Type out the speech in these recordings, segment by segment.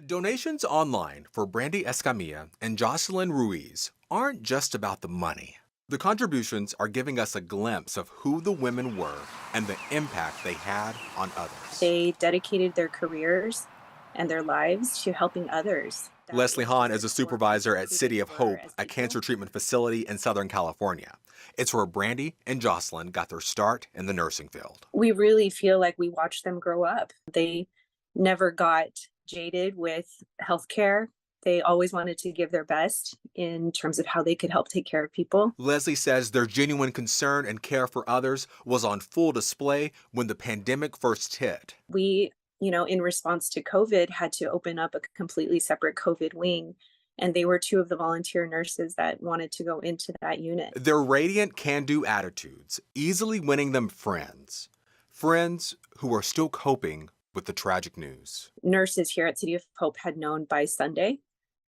Donations online for Brandy, Escamilla and Josilyn Ruiz aren't just about the money. The contributions are giving us a glimpse of who the women were and the impact they had on others. They dedicated their careers and their lives to helping others. Leslie Hahn is a supervisor at City of Hope, a cancer treatment facility in Southern California. It's where Brandy and Josilyn got their start in the nursing field. We really feel like we watched them grow up. They never got jaded with healthcare. They always wanted to give their best in terms of how they could help take care of people. Leslie says their genuine concern and care for others was on full display when the pandemic first hit. We, in response to COVID, had to open up a completely separate COVID wing. And they were two of the volunteer nurses that wanted to go into that unit. Their radiant can-do attitudes, easily winning them friends. Friends who are still coping with the tragic news. Nurses here at City of Hope had known by Sunday.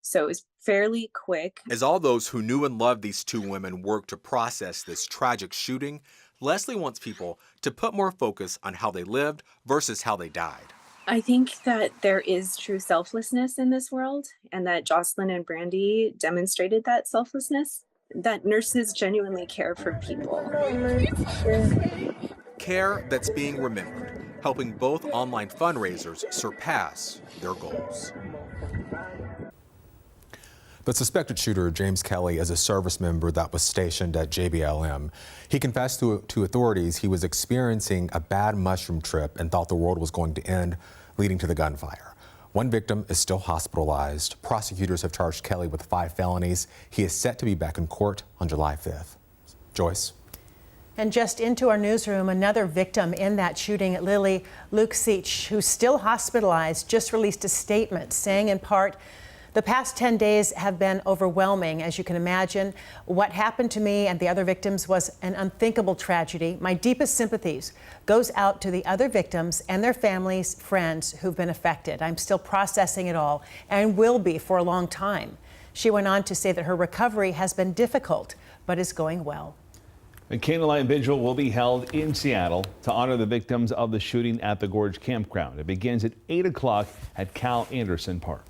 So it was fairly quick. As all those who knew and loved these two women worked to process this tragic shooting, Leslie wants people to put more focus on how they lived versus how they died. I think that there is true selflessness in this world, and that Josilyn and Brandy demonstrated that selflessness, that nurses genuinely care for people. Care that's being remembered, helping both online fundraisers surpass their goals. The suspected shooter, James Kelly, is a service member that was stationed at JBLM. He confessed to authorities he was experiencing a bad mushroom trip and thought the world was going to end, leading to the gunfire. One victim is still hospitalized. Prosecutors have charged Kelly with 5 felonies. He is set to be back in court on July 5th. Joyce. And just into our newsroom, another victim in that shooting at Lily, Luke Seach, who's still hospitalized, just released a statement saying in part, "The past 10 days have been overwhelming. As you can imagine, what happened to me and the other victims was an unthinkable tragedy. My deepest sympathies goes out to the other victims and their families, friends who've been affected. I'm still processing it all and will be for a long time." She went on to say that her recovery has been difficult, but is going well. A candlelight vigil will be held in Seattle to honor the victims of the shooting at the Gorge Campground. It begins at 8 o'clock at Cal Anderson Park.